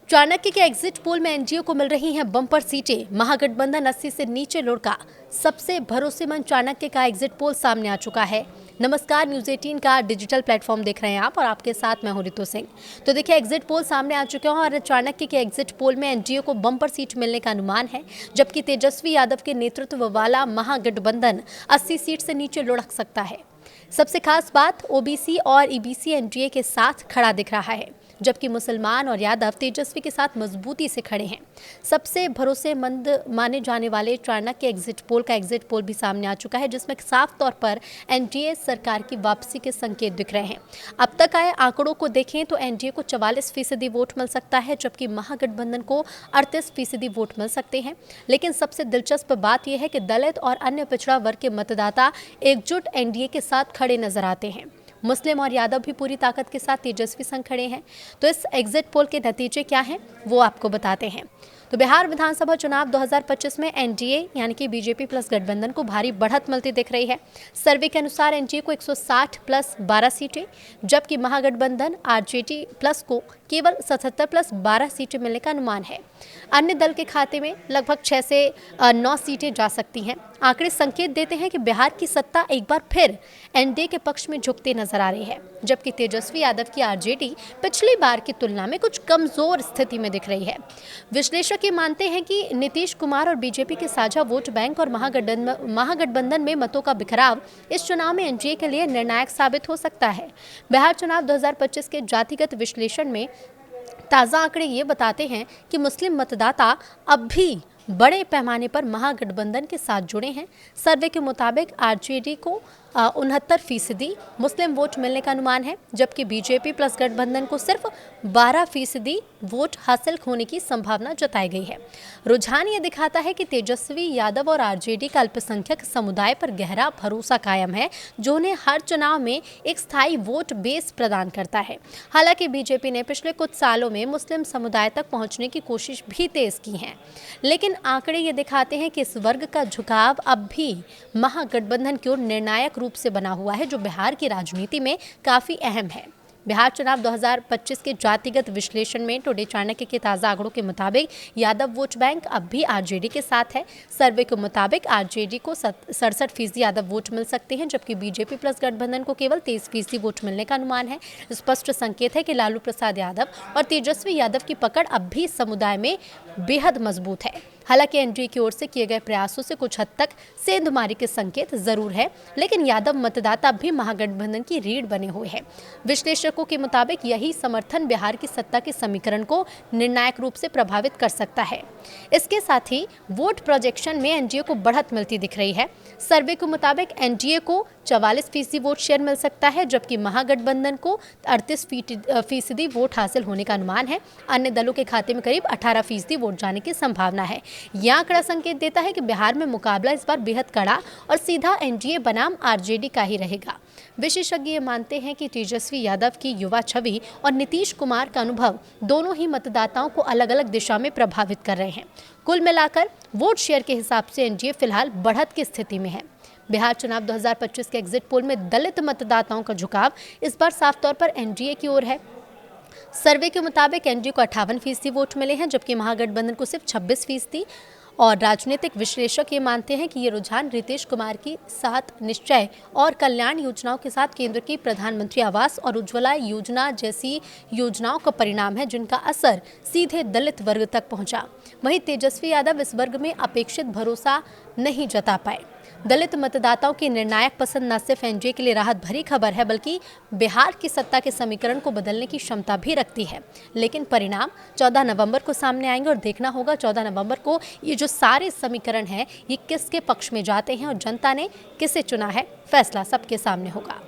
चाणक्य के exit poll में NDA को मिल रही हैं बम्पर सीटें। महागठबंधन 80 से नीचे लुढ़का। सबसे भरोसेमंद चाणक्य का एग्जिट पोल सामने आ चुका है। नमस्कार, न्यूज़ 18 का डिजिटल प्लेटफॉर्म देख रहे हैं आप और आपके साथ मैं हूं रितु सिंह। तो देखिए, एग्जिट पोल सामने आ चुके हैं और चाणक्य के एग्जिट पोल में एनडीए को बम्पर सीट मिलने का अनुमान है, जबकि तेजस्वी यादव के नेतृत्व वाला महागठबंधन 80 सीट से नीचे लुढ़क सकता है। सबसे खास बात, ओबीसी और ईबीसी एनडीए के साथ खड़ा दिख रहा है, जबकि मुसलमान और यादव तेजस्वी के साथ मजबूती से खड़े हैं। सबसे भरोसेमंद माने जाने वाले चाणक्य एग्जिट पोल का एग्जिट पोल भी सामने आ चुका है, जिसमें साफ तौर पर एनडीए सरकार की वापसी के संकेत दिख रहे हैं। अब तक आए आंकड़ों को देखें तो एनडीए को 44% वोट मिल सकता है, जबकि महागठबंधन को 38% वोट मिल सकते हैं। लेकिन सबसे दिलचस्प बात यह है कि दलित और अन्य पिछड़ा वर्ग के मतदाता एकजुट एनडीए के साथ खड़े नजर आते हैं। मुस्लिम और यादव भी पूरी ताकत के साथ तेजस्वी संग खड़े हैं। तो इस एग्जिट पोल के नतीजे क्या हैं, वो आपको बताते हैं। तो बिहार विधानसभा चुनाव 2025 में एनडीए यानी कि बीजेपी प्लस गठबंधन को भारी बढ़त मिलती दिख रही है। सर्वे के अनुसार एनडीए को 160 प्लस 12 सीटें, जबकि महागठबंधन आरजेडी प्लस को केवल 77 प्लस 12 सीटें मिलने का अनुमान है। अन्य दल के खाते में लगभग 6 से 9 सीटें जा सकती हैं। आंकड़े संकेत देते हैं कि बिहार की सत्ता एक बार फिर एनडीए के पक्ष में झुकते नजर आ रही है, जबकि तेजस्वी यादव की आरजेडी पिछली बार की तुलना में कुछ कमजोर स्थिति में दिख रही है। विश्लेषक ये मानते हैं कि नीतीश कुमार और बीजेपी के साझा वोट बैंक और महागठबंधन में मतों का बिखराव इस चुनाव में एनडीए के लिए निर्णायक साबित हो सकता है। बिहार चुनाव 2025 के जातिगत विश्लेषण में ताज़ा आंकड़े ये बताते हैं कि मुस्लिम मतदाता अब भी बड़े पैमाने पर महागठबंधन के साथ जुड़े हैं। सर्वे के मुताबिक आरजेडी को 69% मुस्लिम वोट मिलने का अनुमान है, जबकि बीजेपी प्लस गठबंधन को सिर्फ 12% वोट हासिल होने की संभावना जताई गई है। रुझान ये दिखाता है कि तेजस्वी यादव और आरजेडी का अल्पसंख्यक समुदाय पर गहरा भरोसा कायम है, जो उन्हें हर चुनाव में एक स्थायी वोट बेस प्रदान करता है। हालांकि बीजेपी ने पिछले कुछ सालों में मुस्लिम समुदाय तक पहुंचने की कोशिश भी तेज की है, लेकिन आंकड़े ये दिखाते हैं कि इस वर्ग का झुकाव अब भी महागठबंधन की ओर निर्णायक रूप से बना हुआ है, जो बिहार की राजनीति में काफी अहम है। बिहार चुनाव 2025 के जातिगत विश्लेषण में टुडे चाणक्य के ताज़ा आंकड़ों के मुताबिक यादव वोट बैंक अब भी आरजेडी के साथ है। सर्वे के मुताबिक आरजेडी को 67% यादव वोट मिल सकते हैं, जबकि बीजेपी प्लस गठबंधन को केवल 23% वोट मिलने का अनुमान है। स्पष्ट संकेत है कि लालू प्रसाद यादव और तेजस्वी यादव की पकड़ अब भी समुदाय में बेहद मजबूत है। हालांकि एनडीए की ओर से किए गए प्रयासों से कुछ हद तक सेंधमारी के संकेत जरूर है, लेकिन यादव मतदाता भी महागठबंधन की रीढ़ बने हुए हैं। विश्लेषकों के मुताबिक यही समर्थन बिहार की सत्ता के समीकरण को निर्णायक रूप से प्रभावित कर सकता है। इसके साथ ही वोट प्रोजेक्शन में एनडीए को बढ़त मिलती दिख रही है। सर्वे के मुताबिक एनडीए को 44% वोट शेयर मिल सकता है, जबकि महागठबंधन को 38% वोट हासिल होने का अनुमान है। अन्य दलों के खाते में करीब 18% वोट जाने की संभावना है। यह आंकड़ा संकेत देता है कि बिहार में मुकाबला इस बार बेहद कड़ा और सीधा एनडीए बनाम आरजेडी का ही रहेगा। विशेषज्ञ ये मानते हैं कि तेजस्वी यादव की युवा छवि और नीतीश कुमार का अनुभव दोनों ही मतदाताओं को अलग अलग दिशा में प्रभावित कर रहे हैं। कुल मिलाकर वोट शेयर के हिसाब से एनडीए फिलहाल बढ़त की स्थिति में है। बिहार चुनाव 2025 के एग्जिट पोल में दलित मतदाताओं का झुकाव इस बार साफ तौर पर एनडीए की ओर है। सर्वे के मुताबिक एनडीए को 58% वोट मिले हैं, जबकि महागठबंधन को सिर्फ 26%। और राजनीतिक विश्लेषक ये मानते हैं कि ये रुझान नीतीश कुमार की 7 निश्चय और कल्याण योजनाओं के साथ केंद्र की प्रधानमंत्री आवास और उज्ज्वला योजना जैसी योजनाओं का परिणाम है, जिनका असर सीधे दलित वर्ग तक पहुंचा। वहीं तेजस्वी यादव इस वर्ग में अपेक्षित भरोसा नहीं जता पाए। दलित मतदाताओं की निर्णायक पसंद न सिर्फ एनडीए के लिए राहत भरी खबर है, बल्कि बिहार की सत्ता के समीकरण को बदलने की क्षमता भी रखती है। लेकिन परिणाम 14 नवंबर को सामने आएंगे और देखना होगा 14 नवंबर को ये जो सारे समीकरण हैं, ये किसके पक्ष में जाते हैं और जनता ने किसे चुना है, फैसला सबके सामने होगा।